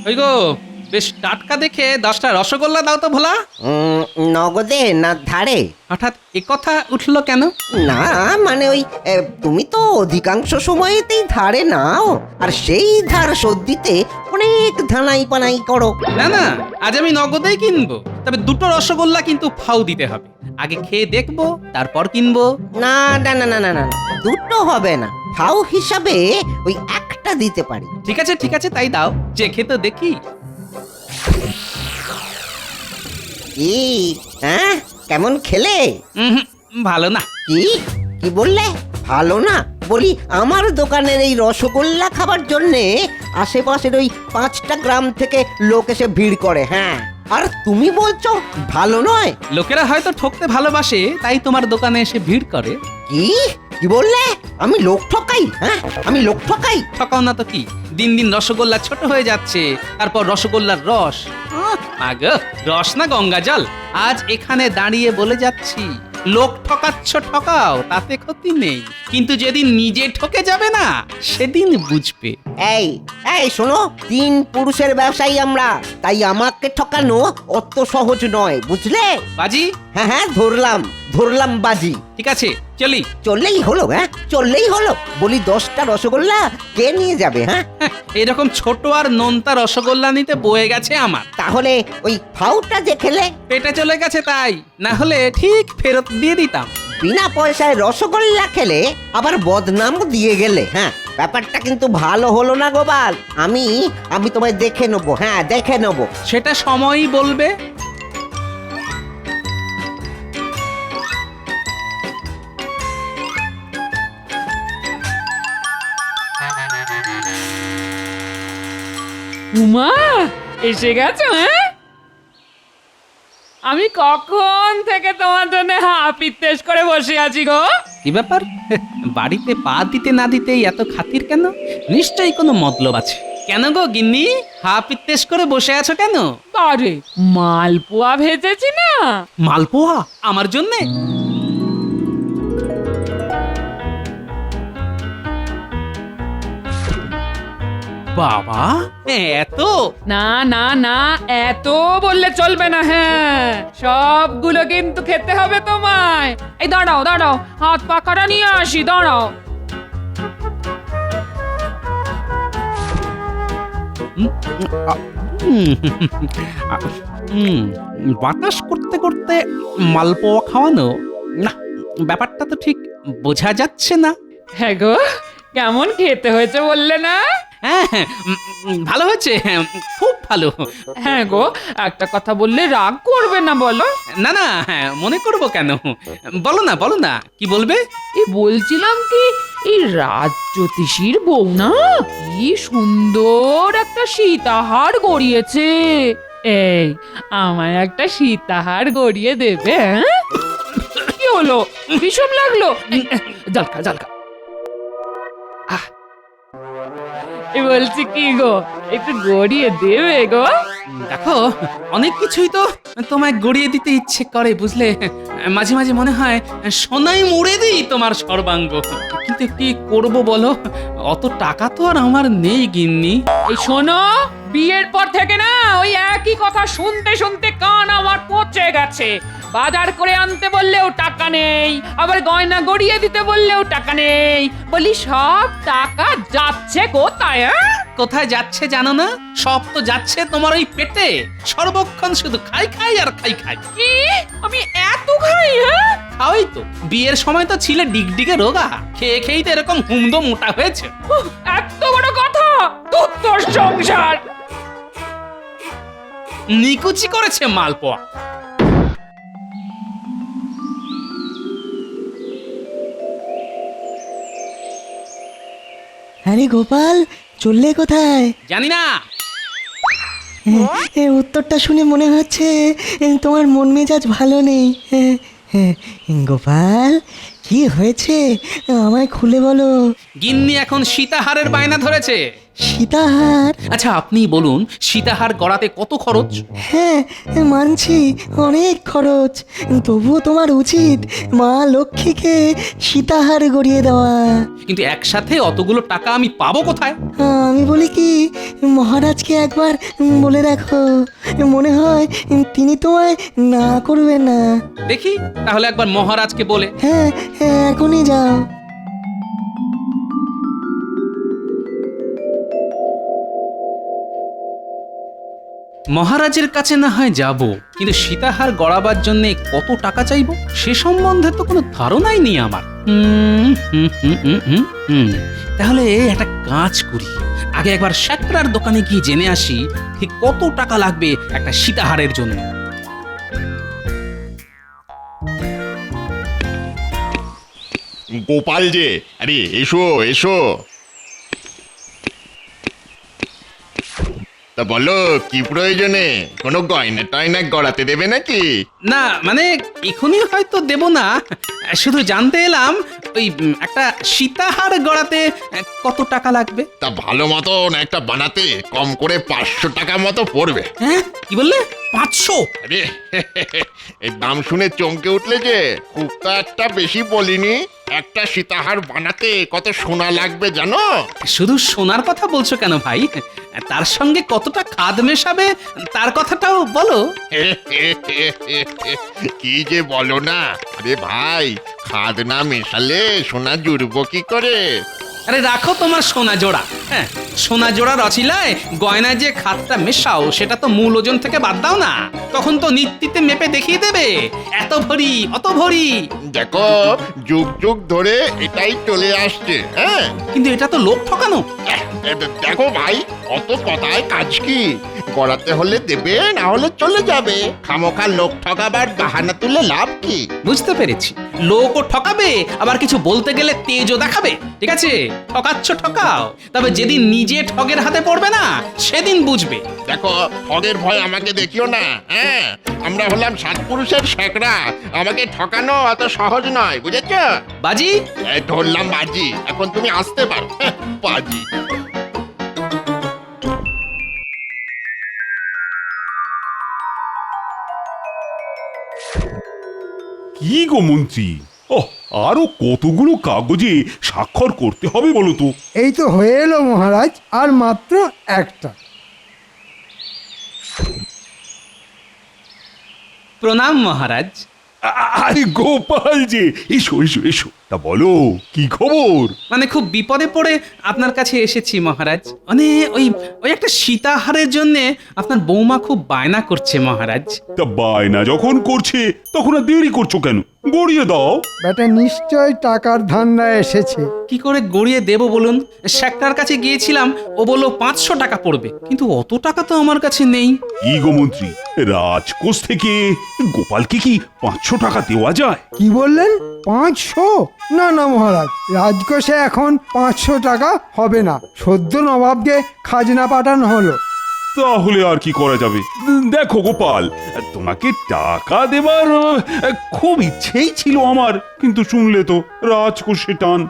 ওই গো, বেশ টাটকা দেখে 10টা রসগোল্লা দাও তো ভোলা। নগদে না ধারে? হঠাৎ একথা উঠলো কেন? না মানে ওই তুমি তো অধিকাংশ সময়তেই ধারে নাও, আর সেই ধার শোধ দিতে অনেক ধানাই পানাই করো। না না, আজ আমি নগদেই কিনবো, তবে 2টো রসগোল্লা কিন্তু ফাউ দিতে হবে। আগে খেয়ে দেখবো, তারপর কিনবো। না না না না না না, দুটো হবে না, ফাও হিসাবে ওই একটা দিতে পারি। ঠিক আছে ঠিক আছে, তাই দাও, চেখে তো দেখি। কি? হ্যাঁ, কেমন খেলে? ভালো না। কি কি বললে? ভালো না? বলি আমার দোকানের এই রসগোল্লা খাবার জন্যে আশেপাশের ওই 5টা গ্রাম থেকে লোক এসে ভিড় করে। হ্যাঁ, আর তুমি বলছো ভালো নয়? লোকেরা হয়তো ঠকতে ভালোবাসে, তাই তোমার দোকানে এসে ভিড় করে। কি কি বললে? আমি লোক ঠকাই? হ্যাঁ, আমি লোক ঠকাই? ঠকাও না তো কি, দিন দিন রসগোল্লা ছোট হয়ে যাচ্ছে, তারপর রসগোল্লার রস। আগো, রস না গঙ্গা জল। আজ এখানে দাঁড়িয়ে বলে যাচ্ছি, লোক ঠকাচ্ছ ঠকাও, তাতে ক্ষতি নেই, কিন্তু যেদিন নিজে ঠকে যাবে না, সেদিন বুঝবে। এই এই শোনো, 3 পুরুষের ব্যবসায়ী আমরা, তাই আমাকে ঠকানো অত সহজ নয়, বুঝলে? বাজি? হ্যাঁ হ্যাঁ, ধরলাম বাজি। ঠিক আছে, চলি। চললেই হলো? হ্যাঁ, চললেই হলো। বলি 10টা রসগোল্লা কে নিয়ে যাবে? হ্যাঁ, এরকম ছোট আর নোনতা রসগোল্লা নিতে বয়ে গেছে আমার। তাহলে ওই ফাউটা যে খেলে, পেটে চলে গেছে তাই, না হলে ঠিক ফেরত দিয়ে দিতাম। বিনা পয়সায় রসগোল্লা খেলে আবার বদনামও দিয়ে গেলে। হ্যাঁ, ব্যাপারটা কিন্তু ভালো হলো না গোপাল। আমি তোমায় দেখে নেবো। হ্যাঁ, দেখে নেবো। সেটা সময়ই বলবে। উমা, এসে গেছো? হ্যাঁ, আমি কখন থেকে তোমার জন্য হাপিত্তেশ করে বসে আছি গো। কি ব্যাপার, বাড়িতে পা দিতে না দিতেই এত খাতির কেন? নিশ্চয়ই কোনো মতলব আছে। কেন গো গিন্নি, হা পিত্তেশ করে বসে আছো কেন? আরে, মালপোয়া ভেজেছি না। মালপোয়া আমার জন্যে? বাবা, এত? না না না, এত বললে চলবে না। হ্যাঁ, সবগুলো কিন্তু খেতে হবে তোমায়। এই দাঁড়াও দাঁড়াও, হাত পাখাটা নিয়ে আসি, দাঁড়াও। বাতাস করতে করতে মালপোয়া খাওয়ানো, না, ব্যাপারটা তো ঠিক বোঝা যাচ্ছে না। হ্যাঁ গো, কেমন খেতে হয়েছে বললে না? হ্যাঁ, ভালো হয়েছে, খুব ভালো। হ্যাঁ গো, একটা কথা বললে রাগ করবে না বলো? না না, মনে করবো কেন, বলো না, কি বলবে? বলছিলাম কি, এই রাজ্যোতিষীর বউ না কি সুন্দর একটা সীতাহার গড়িয়েছে। এই, আমায় একটা সীতাহার গড়িয়ে দেবে? হ্যাঁ, কি হলো, ভীষণ লাগলো? জলকা জলকা। বলছি কি গো, একটু গড়িয়ে দেবে গো? দেখো, অনেক কিছুই তো তোমায় গড়িয়ে দিতে ইচ্ছে করে, বুঝলে। মাঝে মাঝে মনে হয় সোনায় মুড়ে দিই তোমার সর্বাঙ্গ, কিন্তু কি করব বলো, অত টাকা তো আর আমার নেই গিন্নি। এই শোনো, বিয়ের পর থেকে না ওই একই কথা শুনতে শুনতে কান আমার পচে গেছে। বাজার করে আনতে বললেও টাকা নেই, আবার গয়না গড়িয়ে দিতে বললেও টাকা নেই। বলি সব টাকা যাচ্ছে কোথায়? কোথায় যাচ্ছে জানো না? সব তো যাচ্ছে তোমার ওই পেটে, সর্বক্ষণ শুধু খাই খাই আর খাই খাই। কি, আমি এত খাই? হ্যাঁ, খাওয়াই তো, বিয়ের সময় তো ছিলে ডিগডিগে রোগা, খেয়ে খেয়েই তো এরকম হুমদো মোটা হয়েছে। এত বড় কথা, তোর সংসার নিকুচি করেছে মালপোয়া। আরে গোপাল, চললে কোথায়? জানি না। উত্তরটা শুনে মনে হচ্ছে তোমার মন মেজাজ ভালো নেই। গোপাল, কি হয়েছে আমায় খুলে বলো। গিন্নি এখন সীতাহারের বায়না ধরেছে। সীতাহার। আচ্ছা আপনি বলুন সীতাহার গড়াতে কত খরচ? হ্যাঁ মানছি, অনেক খরচ। তবুও তোমার উচিত মা লক্ষ্মীকে সীতাহার গড়িয়ে দেওয়া। কিন্তু একসাথে অতগুলো টাকা আমি পাবো কোথায়? আমি বলি কি, মহারাজকে একবার বলে দেখো, মনে হয় তিনি তোমায় না করবেন না। দেখি তাহলে একবার মহারাজকে বলে। হ্যাঁ হ্যাঁ, এখনই যাও। মহারাজের কাছে না হয় যাব, কিন্তু সীতাহার গড়াবার জন্য কত টাকা চাইবো সে সম্বন্ধে তো কোনো ধারণাই নেই আমার। তাহলে একটা কাজ করি, আগে একবার শ্যাকরার দোকানে গিয়ে জেনে আসি ঠিক কত টাকা লাগবে একটা সীতাহারের জন্য। গোপাল যে, আরে এসো এসো। তা বলো কি প্রয়োজনে? কোনো গয়না টয়না গড়াতে দেবে নাকি? না মানে এখনই হয়তো দেব না, শুধু জানতে এলাম ওই একটা সীতাহার গড়াতে কত টাকা লাগবে। তা ভালো মতন একটা বানাতে কম করে 500 টাকা মতো পড়বে। হ্যাঁ কি বললে? 500? আরে এই দাম শুনে চমকে উঠলে যে, খুব তো একটা বেশি বলিনি। একটা সীতাহার বানাতে কত সোনা লাগবে জানো? শুধু সোনার কথা বলছো কেন ভাই? তার সঙ্গে কতটা খাদ মেশাবে তার কথাটাও বলো। কি যে বলো না, আরে ভাই, খাদ না মেশালে সোনা জুড়বো কি করে? আরে রাখো তোমার সোনা জোড়া। হ্যাঁ, সোনা জোড়ার অছিলায় গয়নায় যে খাদটা মেশাও সেটা তো মূল ওজন থেকে বাদ দাও না, তখন তো নিত্যিতে মেপে দেখিয়ে দেবে এত ভরি অত ভরি। দেখো, যুগ যুগ ধরে এটাই চলে আসছে। হ্যাঁ, কিন্তু এটা তো লোক ঠকানো। দেখো ভাই, অত কথায় কাজ কি? গড়াতে হলে দেবে, না হলে চলে যাবে। খামোখা লোক ঠকাবার বাহানা তুলে লাভ কি? বুঝতে পেরেছি, লোকও ঠকাবে আবার কিছু বলতে গেলে তেজও দেখাবে। ঠিক আছে, ঠকাচ্ছ ঠকাও, তবে যেদিন নিজে ঠগের হাতে পড়বে না সেদিন বুঝবে। দেখো, ঠগের ভয় আমাকে দেখিও না। হ্যাঁ, আমরা হলাম 7 পুরুষের শেকরা, আমাকে ঠকানো অত সহজ নয়, বুঝেছ? বাজি, এই ধরলাম বাজি, এখন তুমি আসতে পারো। বাজি। কি গো মন্ত্রী, আরো কতগুলো কাগজে স্বাক্ষর করতে হবে বলো তো? এই তো হয়ে এলো মহারাজ, আর মাত্র একটা। প্রণাম মহারাজ। আরে গোপাল যে, এসো এসো এসো। তা বলো কি খবর? মানে খুব বিপদে পড়ে আপনার কাছে এসেছি মহারাজ। মানে ওই ওই একটা সীতাহারের জন্য আপনার বৌমা খুব বায়না করছে মহারাজ। তা বায়না যখন করছে তখন আর দেরি করছো কেন? গড়িয়ে দাও। বেটা নিশ্চয় টাকার ধান্দায় এসেছে। কি করে গড়িয়ে দেব বলুন? শ্যাকরার কাছে গিয়েছিলাম, ও বলল 500 টাকা পড়বে, কিন্তু অত টাকা তো আমার কাছে নেই। কি গো মন্ত্রী, রাজকোষ থেকে গোপালকে কি 500 টাকা দেওয়া যায়? কি বললেন? 500? না না মহারাজ, রাজকোষে এখন 500 টাকা হবে না। সদ্য নবাবকে খাজনা পাঠানো হলো। তাহলে আর কি করা যাবে? দেখো গোপাল, তোমাকে টাকা দেবার খুব ইচ্ছেই ছিল আমার, কিন্তু শুনলে তো রাজকোষে টান।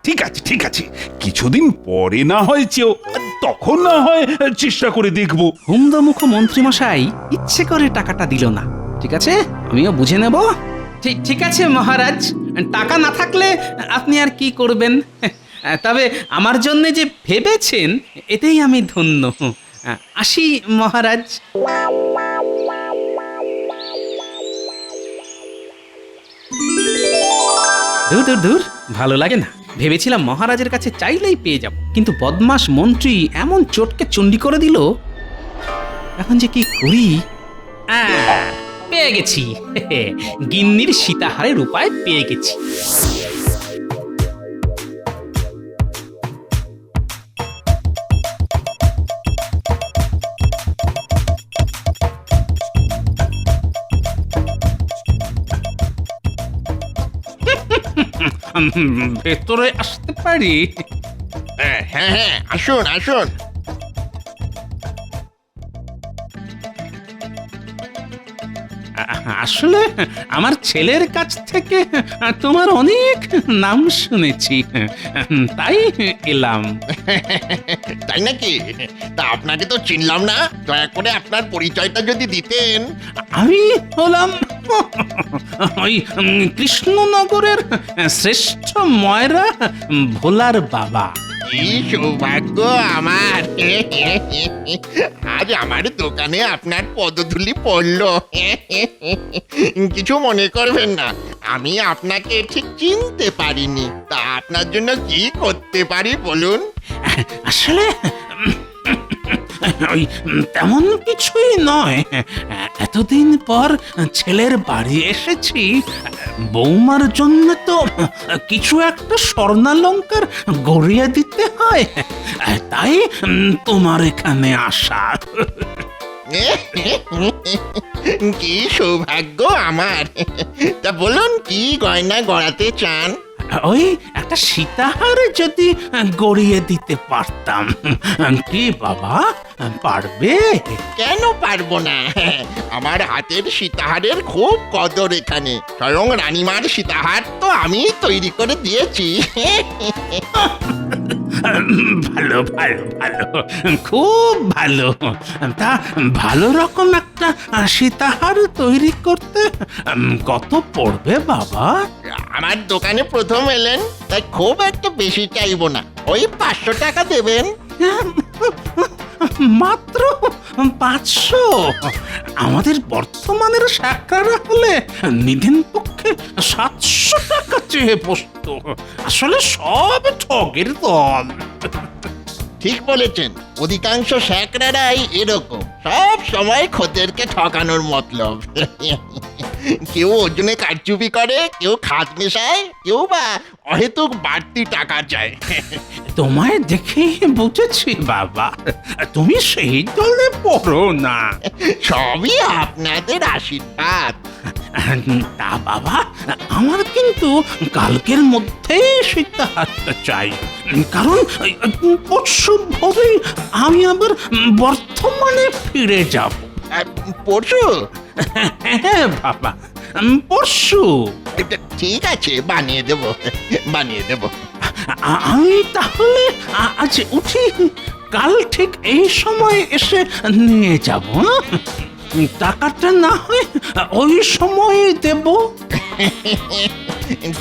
ঠিক আছে ঠিক আছে, কিছুদিন পরে না হয় চেয়েও, তখন না হয় চেষ্টা করে দেখবো। হুমদমুখ মন্ত্রীমশাই ইচ্ছে করে টাকাটা দিল না। ঠিক আছে, আমিও বুঝে নেব। ঠিক আছে মহারাজ, টাকা না থাকলে আপনি আর কি করবেন। তবে আমার জন্য যে ভেবেছেন এতেই আমি ধন্য। আসি মহারাজ। দূর দূর দূর, ভালো লাগে না। ভেবেছিলাম মহারাজের কাছে চাইলেই পেয়ে যাব, কিন্তু বদমাস মন্ত্রী এমন চটকে চণ্ডী করে দিল। এখন যে কি করি? পেয়ে গেছি, গিন্নির সীতাহারের উপায় পেয়ে গেছি। ভেতরে আসতে পারি? হ্যাঁ হ্যাঁ, আসুন আসুন। আসলে আমার ছেলের কাছ থেকে তোমার অনেক নাম শুনেছি, তাই এলাম। তাই নাকি? তা আপনাকে তো চিনলাম না, দয়া করে আপনার পরিচয়টা যদি দিতেন। আমি হলাম ওই কৃষ্ণনগরের শ্রেষ্ঠ ময়রা ভোলার বাবা। কি সৌভাগ্য আমার! আজ আমার দোকানে আপনার পদধূলি পড়লো। কিছু মনে করবেন না, আমি আপনাকে ঠিক চিনতে পারিনি। তা আপনার জন্য কি করতে পারি বলুন? আসলে ওই তেমন কিছুই নয়, এতদিন পর ছেলের বাড়ি এসেছি, বৌমার জন্য তো কিছু একটা স্বর্ণালঙ্কার গড়িয়ে দিতে হয়, তাই তোমার এখানে আসা। কি সৌভাগ্য আমার! তা বলুন, কি গয়না গড়াতে চান? ওই একটা সীতাহার যদি গড়িয়ে দিতে পারতাম। কি বাবা, পারবে? কেন পারবো না? আমার হাতের সীতাহারের খুব কদর এখানে। স্বয়ং রানীমার সীতাহার তো আমি তৈরি করে দিয়েছি। ভালো ভালো ভালো, খুব ভালো। তা ভালো রকম একটা সীতাহার তৈরি করতে কত পড়বে বাবা? আমার দোকানে প্রথম এলেন, তাই খুব একটা বেশি চাইবো না, ওই 500 টাকা দেবেন। মাত্র 500? আমাদের বর্তমানের শাকরা হলে নিধিন পক্ষে 700 টাকা চেয়ে বসতো। আসলে সব ঠগের দল। ঠিক বলেছেন, অধিকাংশ শ্যাকরারাই এরকম, সব সময় খদ্দেরকে ঠকানোর মতলব। কেউ ওজনে কারচুপি করে, কেউ খাত মেশায়, কেউ বা অহেতুক বাড়তি টাকা চায়। তোমায় দেখে বুঝেছি বাবা, তুমি সেই দলে পড়ো না। সবই আপনাদের আশীর্বাদ। তা বাবা, আমার কিন্তু কালকের মধ্যেই সীতাহারটা চাই, কারণ পরশু ভোরেই আমি আবার বর্তমানে ফিরে যাব। পরশু? হ্যাঁ বাবা, পরশু। ঠিক আছে, বানিয়ে দেব, বানিয়ে দেব। আমি তাহলে আজ উঠি, কাল ঠিক এই সময় এসে নিয়ে যাব। টাকাটা না হয় ওই সময় দেব।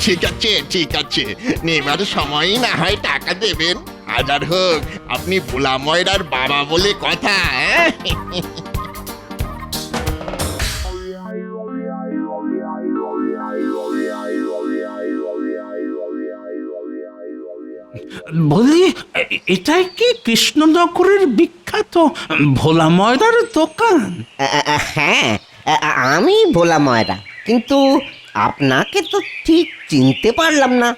ঠিক আছে, ঠিক আছে, নেবার সময়ই না হয় টাকা দেবেন। হাজার হোক, আপনি ভোলা ময়রার বাবা বলে কথা। বলি, এটাই কি কৃষ্ণনগরের বিখ্যাত ভোলা ময়রার দোকান? হ্যাঁ, আমি ভোলা ময়রা, কিন্তু আপনাকে তো ঠিক চিনতে পারলাম না।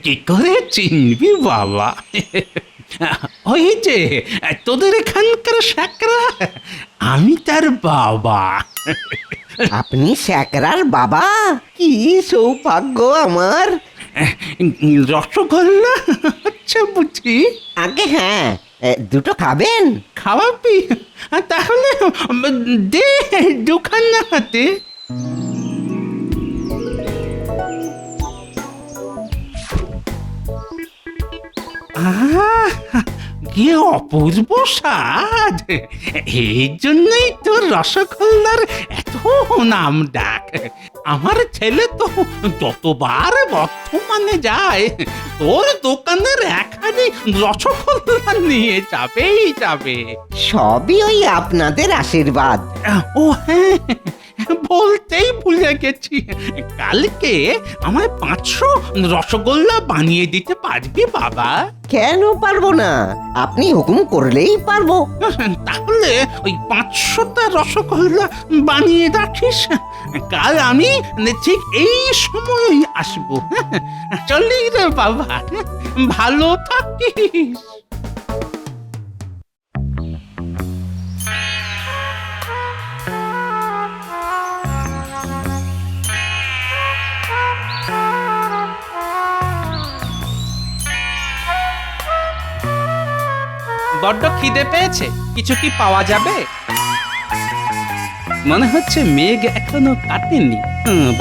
কি করে চিনবি বাবা? ওই যে তোদের এখানকার শাকরা, আমি তার বাবা। আপনি শ্যাকরার বাবা? কি সৌভাগ্য আমার! রসগোল্লা হচ্ছে বুঝি? আগে হ্যাঁ, দুটো খাবেন? খাওয়াবি? তাহলে দে দুখানা হাতে। কি অপূর্ব স্বাদ! এই জন্যই তোর রসগোল্লার এত নাম ডাক। আমার ছেলে তো যতবার বর্ধমানে যায়, তোর দোকানের একখানি রসগোল্লা নিয়ে যাবেই যাবে। সবই ওই আপনাদের আশীর্বাদ। ও হ্যাঁ, বলতেই ভুলে গেছি, কালকে আমায় 500 রসগোল্লা বানিয়ে দিতে পারবি বাবা? কেন পারবো না? আপনি হুকুম করলেই পারবো। তাহলে ওই 500টা রসগোল্লা বানিয়ে রাখিস, কাল আমি ঠিক এই সময়ই আসবো। চলি রে বাবা, ভালো থাকিস। বড্ড খিদে পেয়েছে, কিছু কি পাওয়া যাবে? মনে হচ্ছে মেঘ এখনো কাটেনি।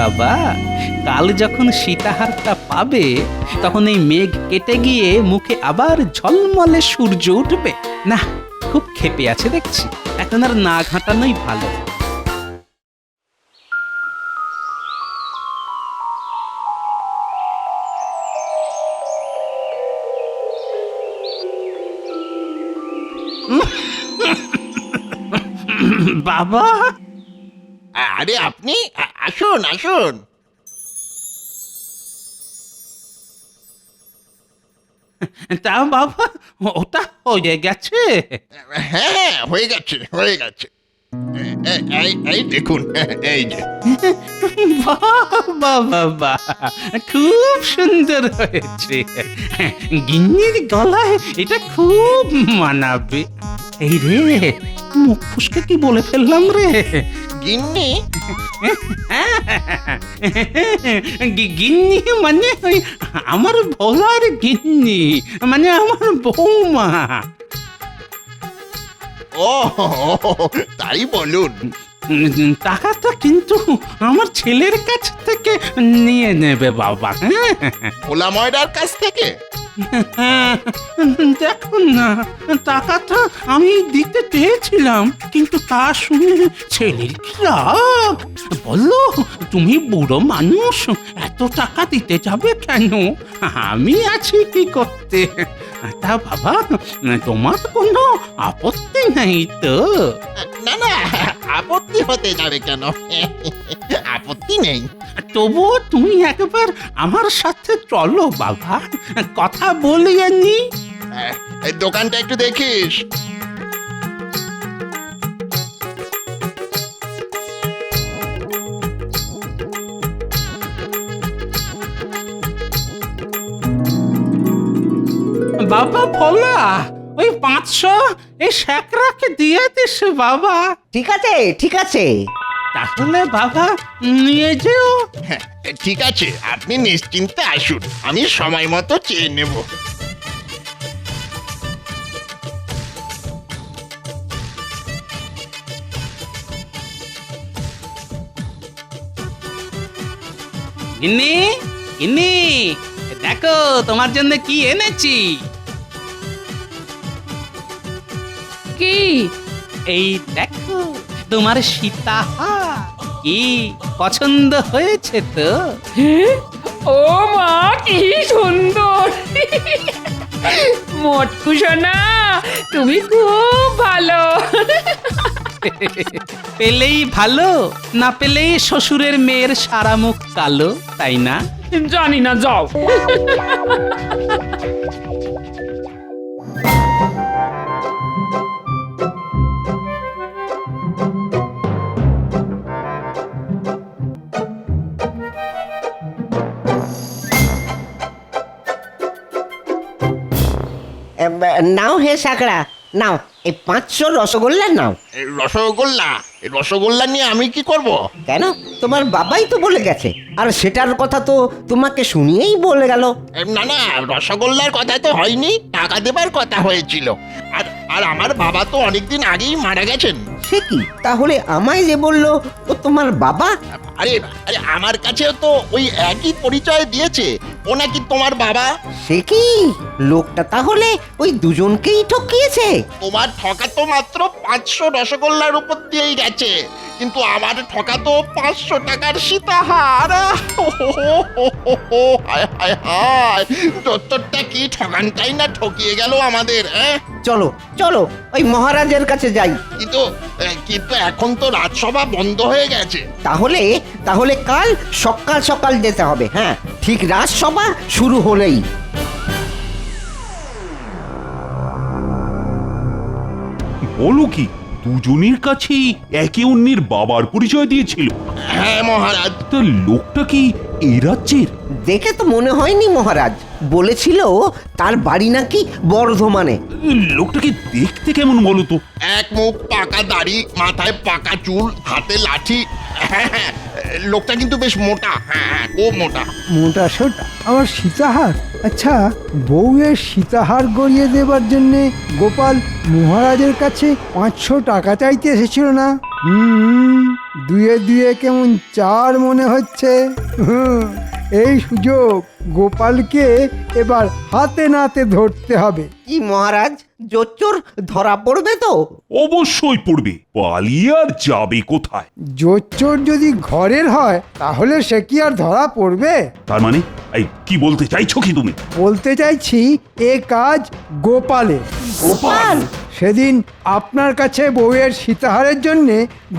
বাবা, কাল যখন সীতাহারটা পাবে তখন এই মেঘ কেটে গিয়ে মুখে আবার ঝলমলে সূর্য উঠবে। না, খুব ক্ষেপে আছে দেখছি, এখন আর না ঘাঁটানোই ভালো। বাবা, আরে আপনি আসুন আসুন। তা বাবা, ওটা হয়ে গেছে? হ্যাঁ, হয়ে গেছে হয়ে গেছে। এই দেখুন, এই যে। বাবা বাবা, খুব সুন্দর হয়েছে। গিন্নির গলায় এটা খুব মানাবে। এই রে, মুখ ফুসকে কি বলে ফেললাম রে? গিন্নি? গিন্নি মানে ওই আমার ভোলার গিন্নি, মানে আমার বৌমা। ও তাই বলুন। টাকাটা কিন্তু আমার ছেলের কাছ থেকে নিয়ে নেবে বাবা। ভোলা ময়দার কাছ থেকে? দেখুন না, টাকাটা আমি দিতে চেয়েছিলাম, কিন্তু তা শুনে ছেলের কি রাগ। বললো, তুমি বুড়ো মানুষ, এত টাকা দিতে যাবে কেন? আমি আছি কি করতে। তা বাবা, তোমার কোনো আপত্তি নেই তো? না না, আপত্তি হতে যাবে কেন? আপত্তি নেই। তবুও তুমি একবার আমার সাথে চলো বাবা, কথা বলিয়ে নি। এই দোকানটা একটু দেখিস। বাবা ভোলা, ওই 500 এই শেখরাকে দিয়ে দিস বাবা। ঠিক আছে ঠিক আছে। তাহলে বাবা নিয়ে যেও। হ্যাঁ, ঠিক আছে, আপনি নিশ্চিন্তে আসুন, আমি সময় মতো চেয়ে নেব। গিন্নি, গিন্নি, দেখো তোমার জন্য কি এনেছি। কি? এই দেখো তোমার সীতাহার, কি পছন্দ হয়েছে তো? ও মা, কি সুন্দর! মোটকু সোনা, তুমি খুব ভালো। পেলেই ভালো, না পেলেই শ্বশুরের মেয়ের সারা মুখ কালো, তাই না? জানি না, যাও। নাও হে সাকড়া, নাও এই 500 রসগোল্লা নাও। এই রসগোল্লা, এই রসগোল্লা নিয়ে আমি কি করব? কেন, তোমার বাবাই তো বলে গেছে, আর সেটার কথা তো তোমাকে শুনিয়েই বলে গেল। না না, রসগোল্লার কথা তো হয়নি, টাকা দেবার কথা হয়েছিল। আর আর আমার বাবা তো অনেকদিন আগেই মারা গেছেন। সে কি, তাহলে আমায় যে বললো ও তোমার বাবা? আরে আরে, আমার কাছেও তো ওই একই পরিচয় দিয়েছে, ও নাকি তোমার বাবা। সে কি, লোকটা তাহলে ওই দুজনকেই ঠকিয়েছে? তোমার ঠকা তো মাত্র 500 রসগোল্লার উপর দিয়েই গেছে, কিন্তু আমার ঠকা তো 500 টাকার সীতাহার। হায় হায় হায়, দত্তরটা কি ঠকানটাই না ঠকিয়ে গেল আমাদের। চলো চলো, ওই মহারাজের কাছে যাই। কিন্তু কিন্তু এখন তো রাজসভা বন্ধ হয়ে গেছে। তাহলে তাহলে কাল সকাল সকাল যেতে হবে। হ্যাঁ, ঠিক রাজসভা শুরু হলেই। বলো কি, দুজনের কাছেই একে অন্যের বাবার পরিচয় দিয়েছিল? হ্যাঁ মহারাজ। তা লোকটা কি এই রাজ্যের? দেখে তো মনে হয়নি মহারাজ, বলেছিল তার বাড়ি নাকি বর্ধমানে। লোকটাকে দেখতে কেমন বলো তো? এক মুখ পাকা দাড়ি, মাথায় পাকা চুল, হাতে লাঠি। হ্যাঁ, লোকটা কিন্তু বেশ মোটা। হ্যাঁ, খুব মোটা। মোটা সোটা আমার সীতাহার। আচ্ছা, বউয়ের সীতাহার গড়িয়ে দেবার জন্যে গোপাল মহারাজের কাছে 500 টাকা চাইতে এসেছিল না? দুয়ে দুয়ে কেমন 4 মনে হচ্ছে। এই সুযোগ গোপালকে এবার হাতে নাতে ধরতে হবে। কি মহারাজ, জোচ্চোর ধরা পড়বে তো? অবশ্যই পড়বে, পালিয়ে আর যাবে কোথায়? জোচ্চোর যদি ঘরের হয় তাহলে সে কি আর ধরা পড়বে? তার মানে এই কি বলতে চাইছো কি তুমি? বলতে চাইছি এ কাজ গোপালের। গোপাল? সেদিন আপনার কাছে বউয়ের সীতাহারের জন্য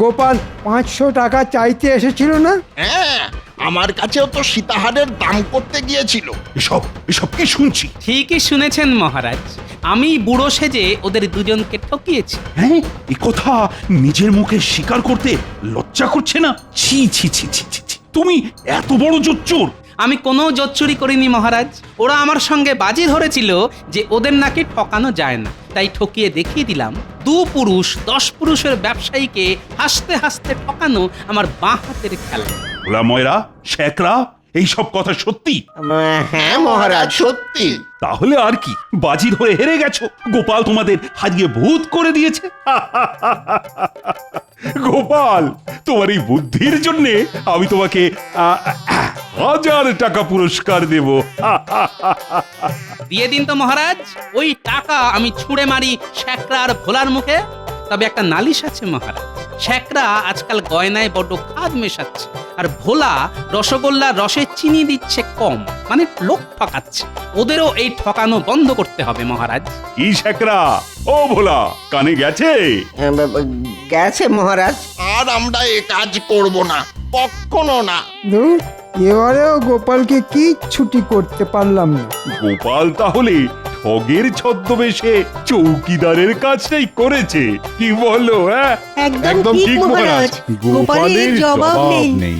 গোপাল 500 টাকা চাইতে এসেছিল না? হ্যাঁ, আমার কাছেও তো সীতাহারের দাম করতে গিয়েছিল। এসব এসব কি শুনছি? ঠিকই শুনেছেন মহারাজ, আমি বুড়ো সেজে ওদের দুজনকে ঠকিয়েছি। হ্যাঁ, এ কথা নিজের মুখে স্বীকার করতে লজ্জা করছে না? ছি ছি ছি ছি ছি ছি। তুমি এত বড় জোচ্চোর! আমি কোনো জোচ্চুরি করিনি মহারাজ। ওরা আমার সঙ্গে বাজি ধরেছিল যে ওদের নাকি ঠকানো যায় না, তাই ঠকিয়ে দেখিয়ে দিলাম 2 পুরুষ 10 পুরুষের ব্যবসায়ীকে হাসতে হাসতে ঠকানো আমার বাঁ হাতের খেলা। ওলা ময়রা, শেকরা, এইসব কথা সত্যি? হ্যাঁ মহারাজ, সত্যি। তাহলে আর কি, বাজি ধরে হেরে গেছো। গোপাল তোমাদের হারিয়ে ভূত করে দিয়েছে। গোপাল, তোমার এই বুদ্ধির জন্যে আমি তোমাকে 1000 টাকা পুরস্কার দেব। দিয়ে দিন তো মহারাজ, ওই টাকা আমি ছুঁড়ে মারি শ্যাকরা আর ভোলার মুখে। তবে একটা নালিশ আছে মহারাজ, শ্যাকরা আজকাল গয়নায় বড্ড খাদ মেশাচ্ছে, আর ভোলা রসগোল্লার রসে চিনি দিচ্ছে কম, মানে লোক ঠকাচ্ছে। ওদেরও এই ঠকানো বন্ধ করতে হবে মহারাজ। কি শেকরা, ও ভোলা, কানে গেছে? গেছে মহারাজ। আর আমরা এ কাজ করব না, কখনো না। ধুর, এবারেও গোপালকে কি ছুটি করতে পারলাম না। গোপাল তাহলে ঠগের ছদ্মবেশে চৌকিদারের কাজটাই করেছে, কি বলো? হ্যাঁ, একদম ঠিক মহারাজ, গোপালের জবাব নেই।